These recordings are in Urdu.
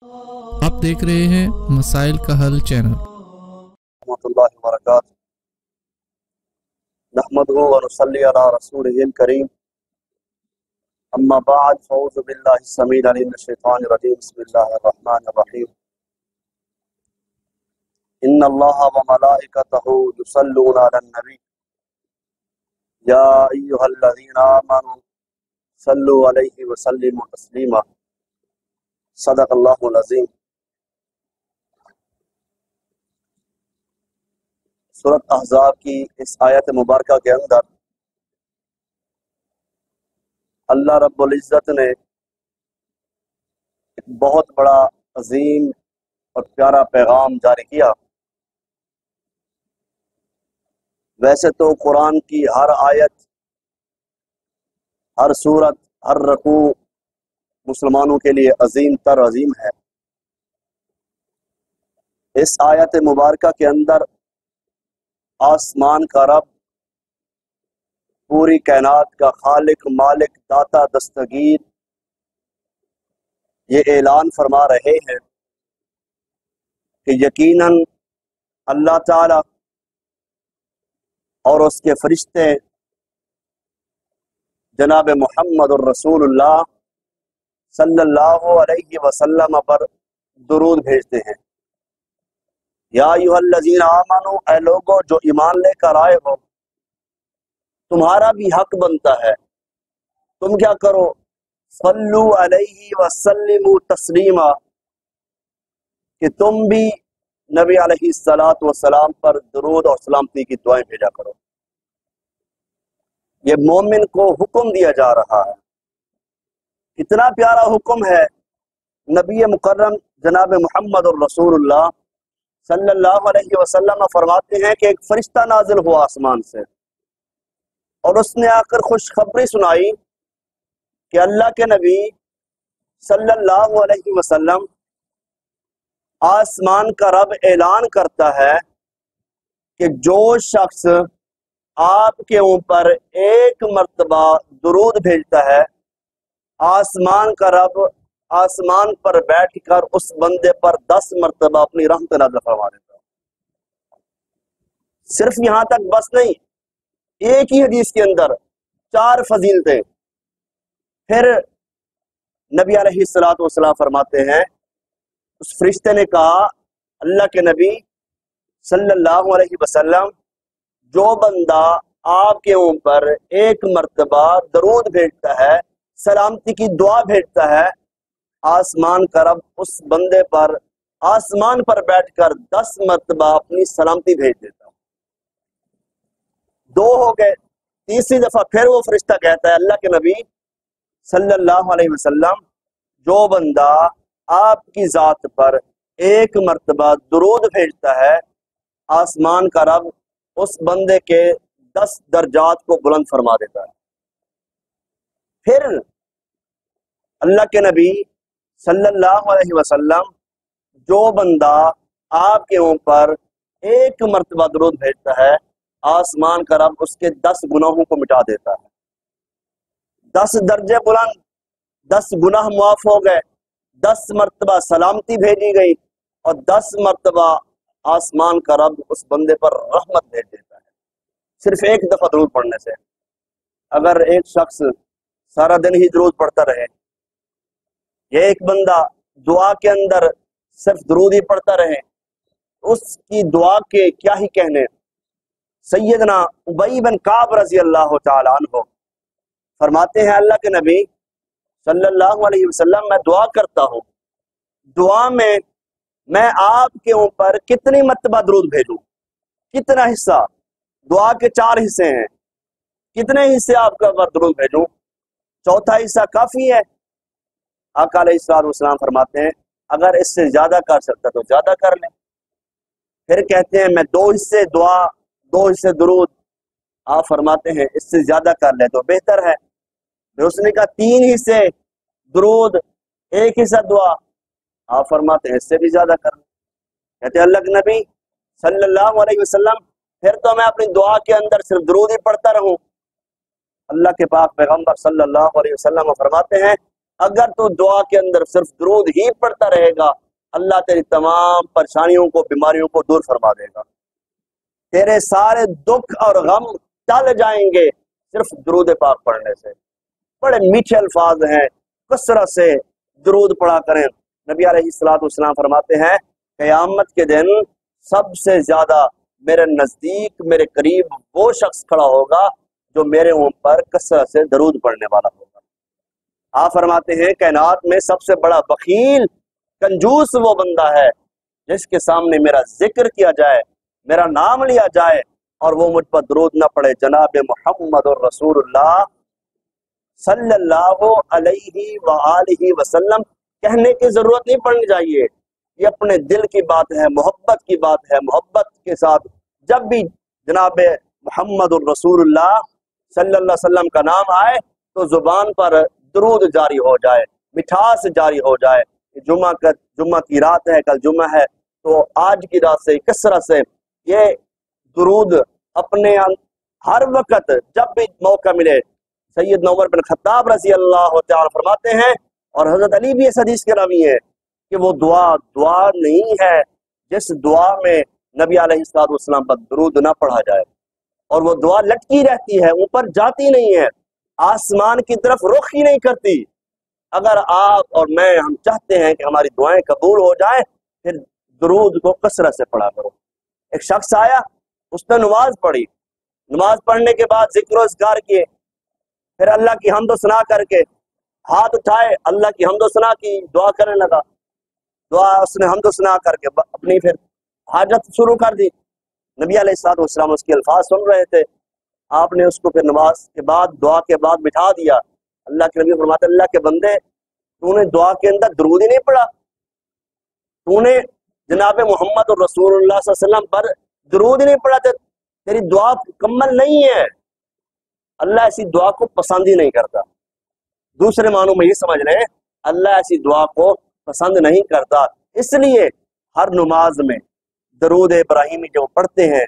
آپ دیکھ رہے ہیں مسائل کا حل چینل۔ ورحمۃ اللہ وبرکاتہ۔ نحمدہ ونصلی علی رسولہ الکریم، اما بعد فاعوذ باللہ السمیع العلیم من الشیطان الرجیم، بسم اللہ الرحمن الرحیم۔ ان اللہ وملائکتہ یصلون علی النبی یا ایھا الذین آمنوا صلوا علیہ وسلموا تسلیما۔ صدق اللہ العظیم۔ سورۃ احزاب کی اس آیت مبارکہ کے اندر اللہ رب العزت نے ایک بہت بڑا عظیم اور پیارا پیغام جاری کیا۔ ویسے تو قرآن کی ہر آیت، ہر سورت، ہر رکوع مسلمانوں کے لیے عظیم تر عظیم ہے۔ اس آیت مبارکہ کے اندر آسمان کا رب، پوری کائنات کا خالق، مالک، داتا، دستگیر یہ اعلان فرما رہے ہیں کہ یقیناً اللہ تعالی اور اس کے فرشتے جناب محمد الرسول اللہ صلی اللہ علیہ وسلم پر درود بھیجتے ہیں۔ یا ایھا الذین آمنوا، اے لوگو جو ایمان لے کر آئے ہو، تمہارا بھی حق بنتا ہے، تم کیا کرو، صلو علیہ وسلموا تسلیما، کہ تم بھی نبی علیہ الصلوۃ والسلام پر درود اور سلامتی کی دعائیں بھیجا کرو۔ یہ مومن کو حکم دیا جا رہا ہے۔ کتنا پیارا حکم ہے۔ نبی مکرم جناب محمد الرسول اللہ صلی اللہ علیہ وسلم فرماتے ہیں کہ ایک فرشتہ نازل ہوا آسمان سے، اور اس نے آ کر خوشخبری سنائی کہ اللہ کے نبی صلی اللہ علیہ وسلم، آسمان کا رب اعلان کرتا ہے کہ جو شخص آپ کے اوپر ایک مرتبہ درود بھیجتا ہے، آسمان کا رب آسمان پر بیٹھ کر اس بندے پر 10 مرتبہ اپنی رحمت نازل فرما دیتا ہے۔ صرف یہاں تک بس نہیں، ایک ہی حدیث کے اندر 4 فضیلتیں۔ پھر نبی علیہ الصلوۃ والسلام فرماتے ہیں، اس فرشتے نے کہا اللہ کے نبی صلی اللہ علیہ وسلم، جو بندہ آپ کے اوپر ایک مرتبہ درود بھیجتا ہے، سلامتی کی دعا بھیجتا ہے، آسمان کا رب اس بندے پر آسمان پر بیٹھ کر 10 مرتبہ اپنی سلامتی بھیج دیتا ہے۔ 2 ہو گئے۔ تیسری دفعہ پھر وہ فرشتہ کہتا ہے اللہ کے نبی صلی اللہ علیہ وسلم، جو بندہ آپ کی ذات پر ایک مرتبہ درود بھیجتا ہے، آسمان کا رب اس بندے کے 10 درجات کو بلند فرما دیتا ہے۔ پھر اللہ کے نبی صلی اللہ علیہ وسلم، جو بندہ آپ کے اوپر ایک مرتبہ درود بھیجتا ہے، آسمان کا رب اس کے 10 گناہوں کو مٹا دیتا ہے۔ 10 درجے بلند، 10 گناہ معاف ہو گئے، 10 مرتبہ سلامتی بھیجی گئی، اور 10 مرتبہ آسمان کا رب اس بندے پر رحمت بھیج دیتا ہے، صرف ایک دفعہ درود پڑھنے سے۔ اگر ایک شخص سارا دن ہی درود پڑھتا رہے، یہ ایک بندہ دعا کے اندر صرف درود ہی پڑھتا رہے، اس کی دعا کے کیا ہی کہنے۔ سیدنا ابی بن کعب رضی اللہ تعالی عنہ فرماتے ہیں اللہ کے نبی صلی اللہ علیہ وسلم، میں دعا کرتا ہوں، دعا میں آپ کے اوپر کتنی مرتبہ درود بھیجوں، کتنا حصہ؟ دعا کے 4 حصے ہیں، کتنے حصے آپ کے اوپر درود بھیجوں؟ چوتھا حصہ کافی ہے؟ آقا علیہ الصلوۃ والسلام فرماتے ہیں اگر اس سے زیادہ کر سکتا تو زیادہ کر لیں۔ پھر کہتے ہیں میں 2 حصے دعا، 2 حصے درود، آپ فرماتے ہیں اس سے زیادہ کر لیں تو بہتر ہے۔ پھر اس نے کہا 3 حصے درود، 1 حصہ دعا، آپ فرماتے ہیں اس سے بھی زیادہ کر لیں۔ کہتے ہیں اللہ کے نبی صلی اللہ علیہ وسلم، پھر تو میں اپنی دعا کے اندر صرف درود ہی پڑھتا رہوں۔ اللہ کے پاک پیغمبر صلی اللہ علیہ وسلم فرماتے ہیں اگر تو دعا کے اندر صرف درود ہی پڑھتا رہے گا، اللہ تیری تمام پریشانیوں کو، بیماریوں کو دور فرما دے گا، تیرے سارے دکھ اور غم ٹل جائیں گے صرف درود پاک پڑھنے سے۔ بڑے میٹھے الفاظ ہیں، کثرت سے درود پڑھا کریں۔ نبی علیہ السلام فرماتے ہیں قیامت کے دن سب سے زیادہ میرے نزدیک، میرے قریب وہ شخص کھڑا ہوگا جو میرے اوپر کثرت سے درود پڑھنے والا ہوگا۔ آپ فرماتے ہیں کائنات میں سب سے بڑا بخیل، کنجوس وہ بندہ ہے جس کے سامنے میرا ذکر کیا جائے، میرا نام لیا جائے اور وہ مجھ پر درود نہ پڑھے۔ جناب محمد الرسول اللہ صلی اللہ علیہ وآلہ وسلم کہنے کی ضرورت نہیں پڑنی چاہیے، یہ اپنے دل کی بات ہے، محبت کی بات ہے۔ محبت کے ساتھ جب بھی جناب محمد الرسول اللہ صلی اللہ علیہ وسلم کا نام آئے تو زبان پر درود جاری ہو جائے، مٹھاس جاری ہو جائے۔ جمعہ کی رات ہے، کل جمعہ ہے، تو آج کی رات سے کثرت سے یہ درود اپنے ہر وقت جب بھی موقع ملے۔ سیدنا عمر بن خطاب رضی اللہ تعالی فرماتے ہیں، اور حضرت علی بھی اس حدیث کے راوی ہیں، کہ وہ دعا نہیں ہے جس دعا میں نبی علیہ السلام پر درود نہ پڑھا جائے، اور وہ دعا لٹکی رہتی ہے، اوپر جاتی نہیں ہے، آسمان کی طرف رخ ہی نہیں کرتی۔ اگر آپ اور میں ہم چاہتے ہیں کہ ہماری دعائیں قبول ہو جائیں، پھر درود کو کثرت سے پڑھا کرو۔ ایک شخص آیا، اس نے نماز پڑھی، نماز پڑھنے کے بعد ذکر و اذکار کیے، پھر اللہ کی حمد و ثنا کر کے ہاتھ اٹھائے، اللہ کی حمد و ثنا کی، دعا کرنے لگا، دعا اس نے حمد و ثنا کر کے اپنی پھر حاجت شروع کر دی۔ نبی علیہ السلام اس کے الفاظ سن رہے تھے، آپ نے اس کو پھر نماز کے بعد، دعا کے بعد بٹھا دیا۔ اللہ کے نبی فرماتے اللہ کے بندے، تو نے دعا کے اندر درود ہی نہیں پڑھا، تو نے جناب محمد الرسول اللہ صلی اللہ علیہ وسلم پر درود ہی نہیں پڑھا، تیری دعا مکمل نہیں ہے۔ اللہ ایسی دعا کو پسند ہی نہیں کرتا۔ دوسرے معنوں میں یہ سمجھ رہے ہیں اللہ ایسی دعا کو پسند نہیں کرتا، اس لیے ہر نماز میں درود ابراہیمی جو پڑھتے ہیں،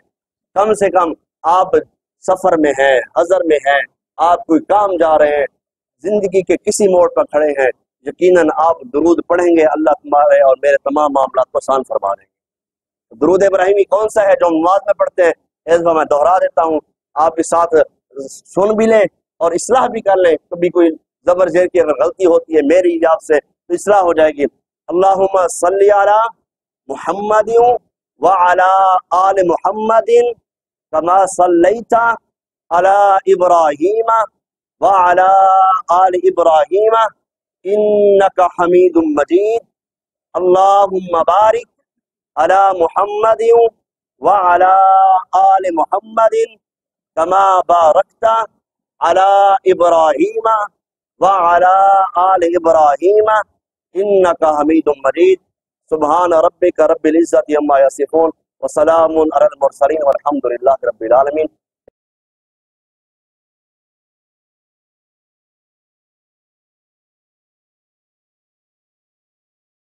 کم سے کم آپ سفر میں ہیں، حضر میں ہیں، آپ کوئی کام جا رہے ہیں، زندگی کے کسی موڑ پر کھڑے ہیں، یقیناً آپ درود پڑھیں گے، اللہ تمہارے اور میرے تمام معاملات کو آسان فرما دیں گے۔ درود ابراہیمی کون سا ہے جو ہم نماز میں پڑھتے ہیں؟ اس بار میں دوہرا دیتا ہوں، آپ کے ساتھ سن بھی لیں اور اصلاح بھی کر لیں، کبھی کوئی زبر زیر کی اگر غلطی ہوتی ہے میری یا آپ سے تو اصلاح ہو جائے گی۔ اللہم صلی علی محمد وعلی آل محمد کما صلیت علی ابراہیم وعلی آل ابراہیم انک حمید مجید۔ اللہم بارک علی محمد وعلی آل محمد کما بارکت علی ابراہیم وعلی آل ابراہیم انک حمید مجید۔ سبحان ربک رب العزت عما یصفون وسلام علی المرسلین والحمد للہ رب العالمین۔